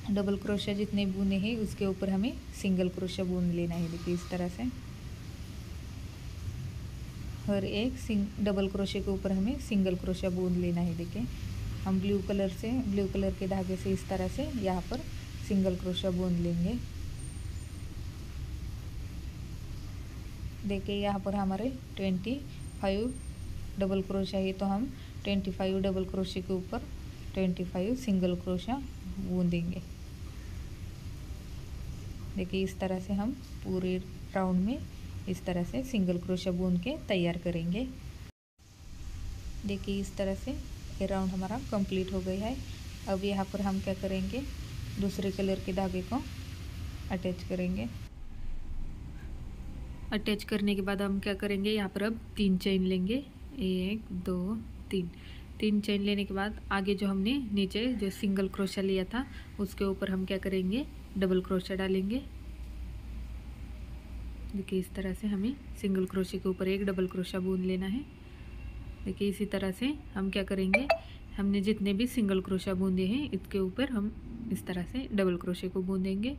डबल क्रोशा जितने बुने हैं उसके ऊपर हमें सिंगल क्रोशा बुन लेना है। देखिए इस तरह से हर एक डबल क्रोशे के ऊपर हमें सिंगल क्रोशा बुन लेना है। देखिए हम ब्लू कलर के धागे से इस तरह से यहाँ पर सिंगल क्रोशा बुन लेंगे। देखिए यहाँ पर हमारे 25 डबल क्रोशा है, तो हम 25 डबल क्रोशे के ऊपर 25 सिंगल क्रोशा बूंदेंगे। देखिए इस तरह से हम पूरे राउंड में इस तरह से सिंगल क्रोशा बूंद के तैयार करेंगे। देखिए इस तरह से ये राउंड हमारा कंप्लीट हो गया है। अब यहाँ पर हम क्या करेंगे, दूसरे कलर के धागे को अटैच करेंगे। अटैच करने के बाद हम क्या करेंगे, यहाँ पर अब 3 चेन लेंगे, 1 2 3 चेन लेने के बाद आगे जो हमने नीचे जो सिंगल क्रोशा लिया था उसके ऊपर हम क्या करेंगे, डबल क्रोशा डालेंगे। देखिए इस तरह से हमें सिंगल क्रोशे के ऊपर एक डबल क्रोशा बूंद लेना है। देखिए इसी तरह से हम क्या करेंगे, हमने जितने भी सिंगल क्रोशा बूंदे हैं इसके ऊपर हम इस तरह से डबल क्रोशे को बूंदेंगे।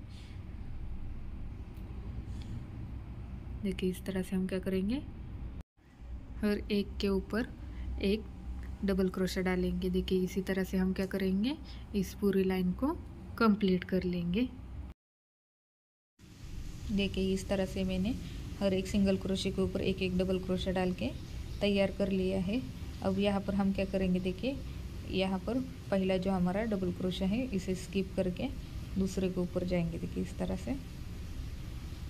देखिए इस तरह से हम क्या करेंगे, हर एक के ऊपर एक डबल क्रोशा डालेंगे। देखिए इसी तरह से हम क्या करेंगे, इस पूरी लाइन को कंप्लीट कर लेंगे। देखिए इस तरह से मैंने हर एक सिंगल क्रोशे के ऊपर एक एक डबल क्रोशा डाल के तैयार कर लिया है। अब यहाँ पर हम क्या करेंगे, देखिए यहाँ पर पहला जो हमारा डबल क्रोशा है इसे स्किप करके दूसरे के ऊपर जाएंगे। देखिए इस तरह से,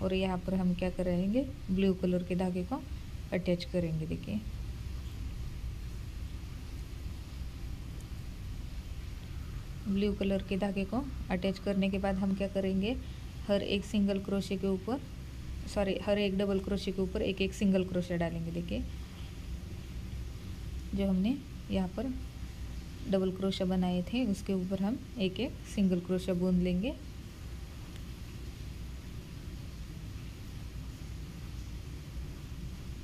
और यहाँ पर हम क्या करेंगे, ब्लू कलर के धागे को अटैच करेंगे। देखिए ब्लू कलर के धागे को अटैच करने के बाद हम क्या करेंगे, हर एक सिंगल क्रोशे के ऊपर हर एक डबल क्रोशे के ऊपर एक एक सिंगल क्रोशा डालेंगे। देखिए जो हमने यहाँ पर डबल क्रोशा बनाए थे उसके ऊपर हम एक एक सिंगल क्रोशा बूंद लेंगे।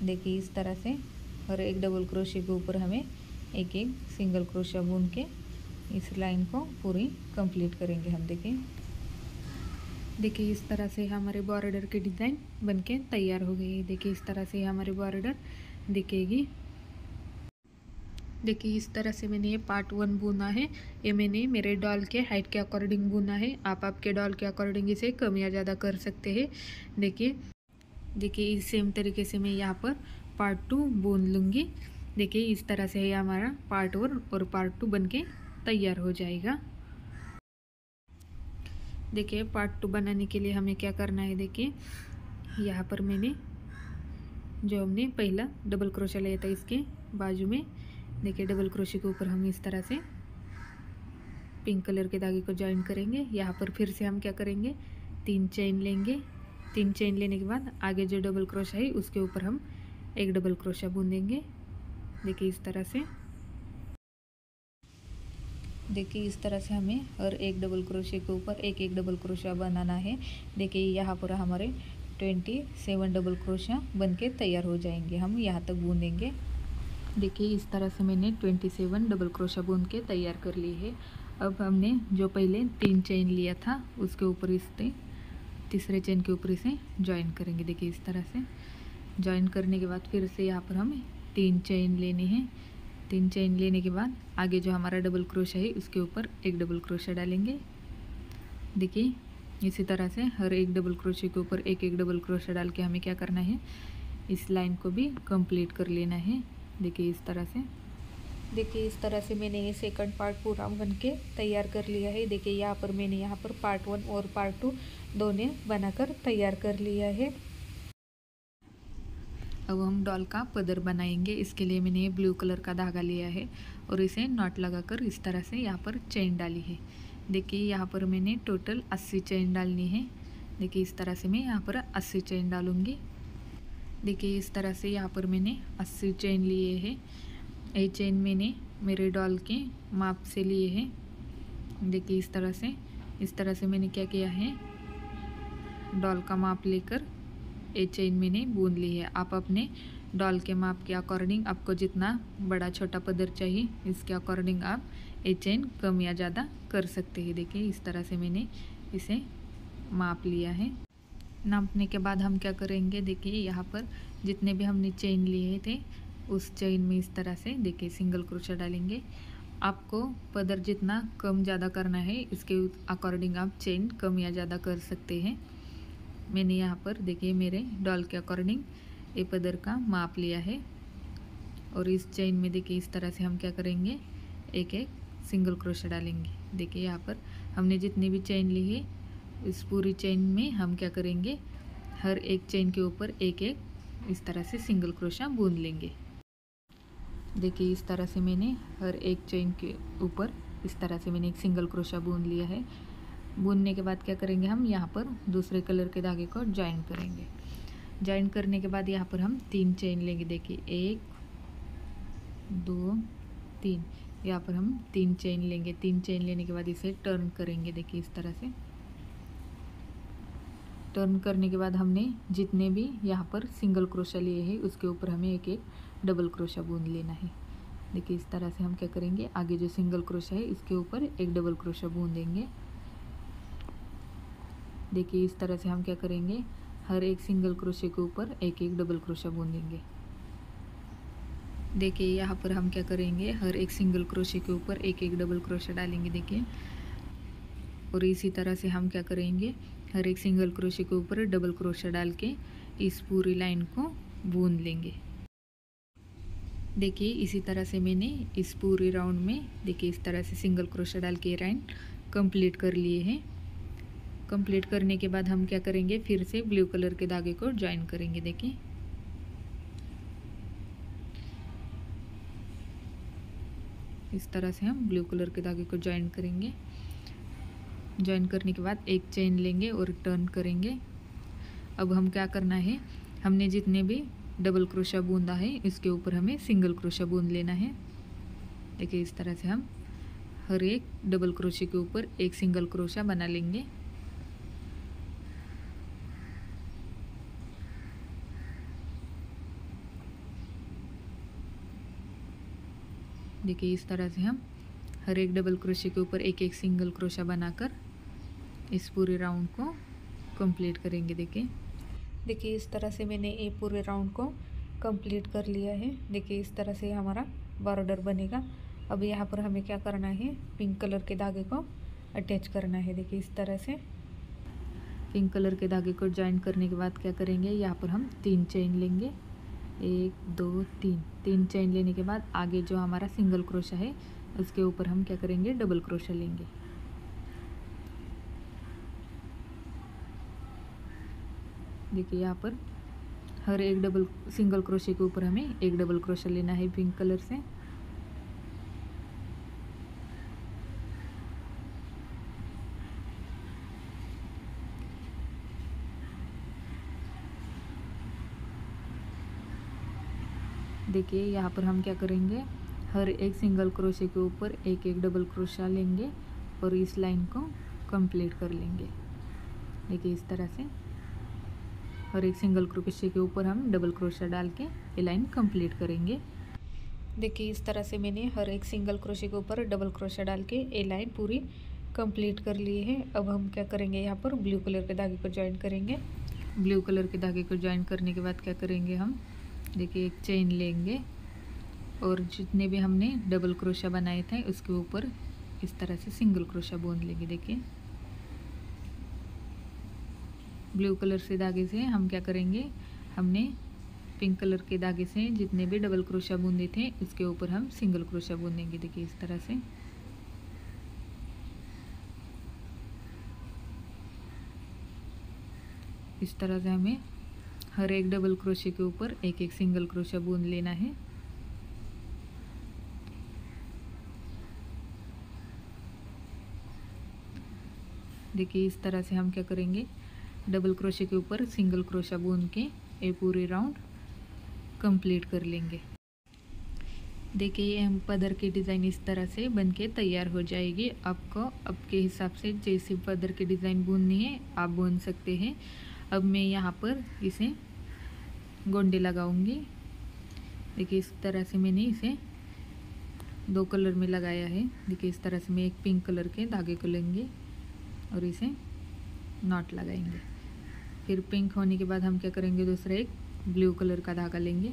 देखिए इस तरह से हर एक डबल क्रोशे के ऊपर हमें एक एक सिंगल क्रोशा बूंद के इस लाइन को पूरी कंप्लीट करेंगे हम। देखिए इस तरह से हमारे बॉर्डर की डिज़ाइन बनके तैयार हो गई है। देखिए इस तरह से हमारी बॉर्डर दिखेगी। देखिए इस तरह से मैंने ये पार्ट 1 बुना है। ये मैंने मेरे डॉल के हाइट के अकॉर्डिंग बुना है। आप आपके डॉल के अकॉर्डिंग इसे कम या ज़्यादा कर सकते हैं। देखिए इस सेम तरीके से मैं यहाँ पर पार्ट 2 बुन लूँगी। देखिए इस तरह से ये हमारा पार्ट 1 और पार्ट 2 बनके तैयार हो जाएगा। देखिए पार्ट 2 बनाने के लिए हमें क्या करना है, देखिए यहाँ पर मैंने जो हमने पहला डबल क्रोशा लिया था इसके बाजू में, देखिए डबल क्रोशे के ऊपर हम इस तरह से पिंक कलर के धागे को ज्वाइन करेंगे। यहाँ पर फिर से हम क्या करेंगे, 3 चेन लेंगे। 3 चेन लेने के बाद आगे जो डबल क्रोशा है उसके ऊपर हम एक डबल क्रोशा बूंदेंगे। देखिए इस तरह से, देखिए इस तरह से हमें हर एक डबल क्रोशे के ऊपर एक एक डबल क्रोशा बनाना है। देखिए यहाँ पर हमारे 27 डबल क्रोशा बनके तैयार हो जाएंगे। हम यहाँ तक बूंदेंगे। देखिए इस तरह से मैंने 27 डबल क्रोशा बूंद के तैयार कर ली है। अब हमने जो पहले 3 चेन लिया था उसके ऊपर इसे तीसरे चेन के ऊपर इसे ज्वाइन करेंगे। देखिए इस तरह से ज्वाइन करने के बाद फिर से यहाँ पर हमें 3 चेन लेनी है। 3 चेन लेने के बाद आगे जो हमारा डबल क्रोशा है उसके ऊपर एक डबल क्रोशा डालेंगे। देखिए इसी तरह से हर एक डबल क्रोशे के ऊपर एक एक डबल क्रोशा डाल के हमें क्या करना है, इस लाइन को भी कंप्लीट कर लेना है। देखिए इस तरह से, देखिए इस तरह से मैंने ये सेकंड पार्ट पूरा बन के तैयार कर लिया है। देखिए यहाँ पर मैंने यहाँ पर पार्ट 1 और पार्ट 2 दोनों बनाकर तैयार कर लिया है। अब हम डॉल का पदर बनाएंगे। इसके लिए मैंने ये ब्लू कलर का धागा लिया है और इसे नॉट लगाकर इस तरह से यहाँ पर चेन डाली है। देखिए यहाँ पर मैंने टोटल 80 चेन डालनी है। देखिए इस तरह से मैं यहाँ पर 80 चेन डालूँगी। देखिए इस तरह से यहाँ पर मैंने 80 चेन लिए हैं। ये चेन मैंने मेरे डॉल के माप से लिए हैं। देखिए इस तरह से मैंने क्या किया है, डॉल का माप लेकर ये चेन मैंने बूंद ली है। आप अपने डॉल के माप के अकॉर्डिंग, आपको जितना बड़ा छोटा पदर चाहिए इसके अकॉर्डिंग आप ये चेन कम या ज़्यादा कर सकते हैं। देखिए इस तरह से मैंने इसे माप लिया है। नापने के बाद हम क्या करेंगे, देखिए यहाँ पर जितने भी हमने चेन लिए थे उस चेन में इस तरह से देखिए सिंगल क्रोशा डालेंगे। आपको पदर जितना कम ज़्यादा करना है इसके अकॉर्डिंग आप चेन कम या ज़्यादा कर सकते हैं। मैंने यहाँ पर देखिए मेरे डॉल के अकॉर्डिंग ये पदर का माप लिया है और इस चेन में देखिए इस तरह से हम क्या करेंगे, एक एक सिंगल क्रोशा डालेंगे। देखिए यहाँ पर हमने जितनी भी चेन ली है इस पूरी चेन में हम क्या करेंगे, हर एक चेन के ऊपर एक एक इस तरह से सिंगल क्रोशा बूंद लेंगे। देखिए इस तरह से मैंने हर एक चेन के ऊपर इस तरह से मैंने एक सिंगल क्रोशा बूंद लिया है। बूंदने के बाद क्या करेंगे, हम यहाँ पर दूसरे कलर के धागे को ज्वाइन करेंगे। ज्वाइन करने के बाद यहाँ पर हम 3 चेन लेंगे। देखिए 1 2 3, यहाँ पर हम 3 चेन लेंगे। 3 चेन लेने के बाद इसे टर्न करेंगे। देखिए इस तरह से टर्न करने के बाद हमने जितने भी यहाँ पर सिंगल क्रोशा लिए हैं उसके ऊपर हमें एक एक डबल क्रोशा बूंद लेना है। देखिए इस तरह से हम क्या करेंगे, आगे जो सिंगल क्रोशा है इसके ऊपर एक डबल क्रोशा बूंदेंगे। देखिए इस तरह से हम क्या करेंगे, हर एक सिंगल क्रोशे के ऊपर एक एक डबल क्रोशा बूंदेंगे। देखिए यहाँ पर हम क्या करेंगे, हर एक सिंगल क्रोशे के ऊपर एक एक डबल क्रोशा डालेंगे। देखिए और इसी तरह से हम क्या करेंगे, हर एक सिंगल क्रोशे के ऊपर डबल क्रोशा डाल के इस पूरी लाइन को बूंद लेंगे। देखिए इसी तरह से मैंने इस पूरे राउंड में देखिए इस तरह से सिंगल क्रोशा डाल के लाइन कंप्लीट कर लिए हैं। कंप्लीट करने के बाद हम क्या करेंगे, फिर से ब्लू कलर के धागे को ज्वाइन करेंगे। देखिए इस तरह से हम ब्लू कलर के धागे को ज्वाइन करेंगे। ज्वाइन करने के बाद एक चेन लेंगे और टर्न करेंगे। अब हम क्या करना है, हमने जितने भी डबल क्रोशा बूंदा है इसके ऊपर हमें सिंगल क्रोशा बूंद लेना है। देखिए इस तरह से हम हर एक डबल क्रोशे के ऊपर एक सिंगल क्रोशा बना लेंगे। देखिए इस तरह से हम हर एक डबल क्रोशे के ऊपर एक एक सिंगल क्रोशा बनाकर इस पूरे राउंड को कंप्लीट करेंगे। देखिए इस तरह से मैंने ये पूरे राउंड को कंप्लीट कर लिया है। देखिए इस तरह से हमारा बॉर्डर बनेगा। अब यहाँ पर हमें क्या करना है, पिंक कलर के धागे को अटैच करना है। देखिए इस तरह से पिंक कलर के धागे को ज्वाइन करने के बाद क्या करेंगे, यहाँ पर हम 3 चेन लेंगे। 1 2 3 चेन लेने के बाद आगे जो हमारा सिंगल क्रोशा है उसके ऊपर हम क्या करेंगे, डबल क्रोशा लेंगे। देखिए यहाँ पर हर एक डबल सिंगल क्रोशे के ऊपर हमें एक डबल क्रोशा लेना है पिंक कलर से। देखिए यहाँ पर हम क्या करेंगे, हर एक सिंगल क्रोशे के ऊपर एक एक डबल क्रोशा लेंगे और इस लाइन को कंप्लीट कर लेंगे। देखिए इस तरह से हर एक सिंगल क्रोशे के ऊपर हम डबल क्रोशा डाल के ये लाइन कंप्लीट करेंगे। देखिए इस तरह से मैंने हर एक सिंगल क्रोशे के ऊपर डबल क्रोशा डाल के ये लाइन पूरी कंप्लीट कर ली है। अब हम क्या करेंगे, यहाँ पर ब्लू कलर के धागे को ज्वाइन करेंगे। ब्लू कलर के धागे को ज्वाइन करने के बाद क्या करेंगे, हम देखिए एक चेन लेंगे और जितने भी हमने डबल क्रोशा बनाए थे उसके ऊपर इस तरह से सिंगल क्रोशा बूंद लेंगे। देखिए ब्लू कलर से धागे से हम क्या करेंगे, हमने पिंक कलर के धागे से जितने भी डबल क्रोशा बूंदे थे उसके ऊपर हम सिंगल क्रोशा बूंदेंगे। देखिए इस तरह से हमें हर एक डबल क्रोशे के ऊपर एक एक सिंगल क्रोशा बूंद लेना है। देखिए इस तरह से हम क्या करेंगे, डबल क्रोशे के ऊपर सिंगल क्रोशा बूंद के ये पूरे राउंड कंप्लीट कर लेंगे। देखिए ये हम पदर की डिज़ाइन इस तरह से बनके तैयार हो जाएगी। आपको आपके हिसाब से जैसे पदर की डिज़ाइन बुननी है आप बुन सकते हैं। अब मैं यहाँ पर इसे गोंडे लगाऊंगी। देखिए इस तरह से मैंने इसे 2 कलर में लगाया है। देखिए इस तरह से मैं एक पिंक कलर के धागे को लेंगे और इसे नॉट लगाएंगे। फिर पिंक होने के बाद हम क्या करेंगे, दूसरा एक ब्लू कलर का धागा लेंगे।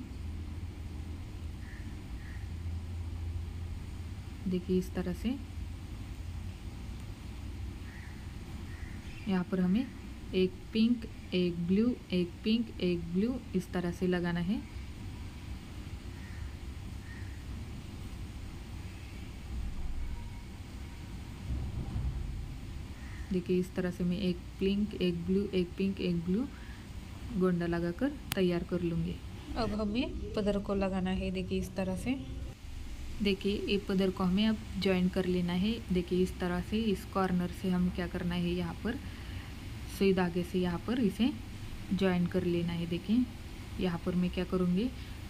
देखिए इस तरह से यहाँ पर हमें एक पिंक एक ब्लू एक पिंक एक ब्लू इस तरह से लगाना है। देखिए इस तरह से मैं एक पिंक, एक ब्लू, एक पिंक, एक ब्लू गोंडा लगाकर तैयार कर लूँगी। अब हमें पदर को लगाना है। देखिए इस तरह से, देखिए ये पदर को हमें अब जॉइन कर लेना है। देखिए इस तरह से इस कॉर्नर से हम क्या करना है, यहाँ पर सुई धागे से यहाँ पर इसे जॉइन कर लेना है। देखिए यहाँ पर मैं क्या करूँगी,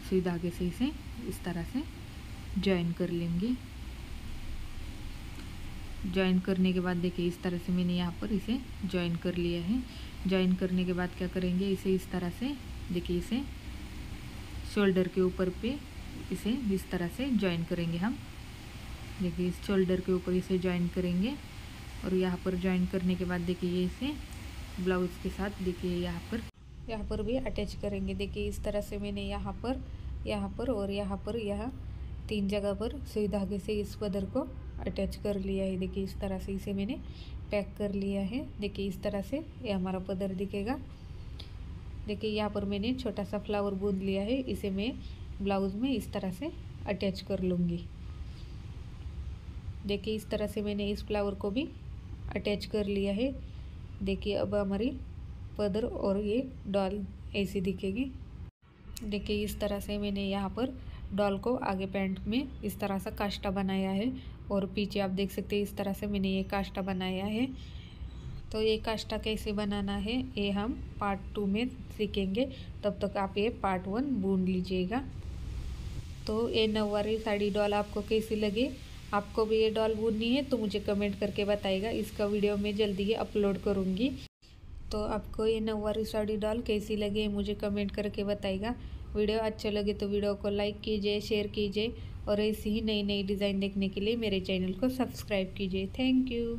सुई धागे से इसे इस तरह से जॉइन कर लेंगे। जॉइन करने के बाद देखिए इस तरह से मैंने यहाँ पर इसे जॉइन कर लिया है। जॉइन करने के बाद क्या करेंगे, इसे इस तरह से, देखिए इसे शोल्डर के ऊपर पे इसे इस तरह से जॉइन करेंगे हम। देखिए इस शोल्डर के ऊपर इसे जॉइन करेंगे और यहाँ पर जॉइन करने के बाद देखिए ये इसे ब्लाउज़ के साथ देखिए यहाँ पर भी अटैच करेंगे। देखिए इस तरह से मैंने यहाँ पर और यहाँ पर 3 जगह पर सुई धागे से इस पदर को अटैच कर लिया है। देखिए इस तरह से इसे मैंने पैक कर लिया है। देखिए इस तरह से ये हमारा पदर दिखेगा। देखिए यहाँ पर मैंने छोटा सा फ्लावर बूंद लिया है, इसे मैं ब्लाउज़ में इस तरह से अटैच कर लूँगी। देखिए इस तरह से मैंने इस फ्लावर को भी अटैच कर लिया है। देखिए अब हमारी पदर और ये डॉल ऐसी दिखेगी। देखिए इस तरह से मैंने यहाँ पर डॉल को आगे पैंट में इस तरह से काष्टा बनाया है और पीछे आप देख सकते हैं इस तरह से मैंने ये काष्टा बनाया है। तो ये काष्टा कैसे बनाना है ये हम पार्ट 2 में सीखेंगे। तब तक आप ये पार्ट 1 बुन लीजिएगा। तो ये नौवारी साड़ी डॉल आपको कैसी लगी, आपको भी ये डॉल बुननी है तो मुझे कमेंट करके बताइएगा। इसका वीडियो मैं जल्दी ही अपलोड करूँगी। तो आपको ये नौवारी साड़ी डॉल कैसी लगी मुझे कमेंट करके बताइएगा। वीडियो अच्छा लगे तो वीडियो को लाइक कीजिए, शेयर कीजिए और ऐसी ही नई नई डिज़ाइन देखने के लिए मेरे चैनल को सब्सक्राइब कीजिए। Thank you.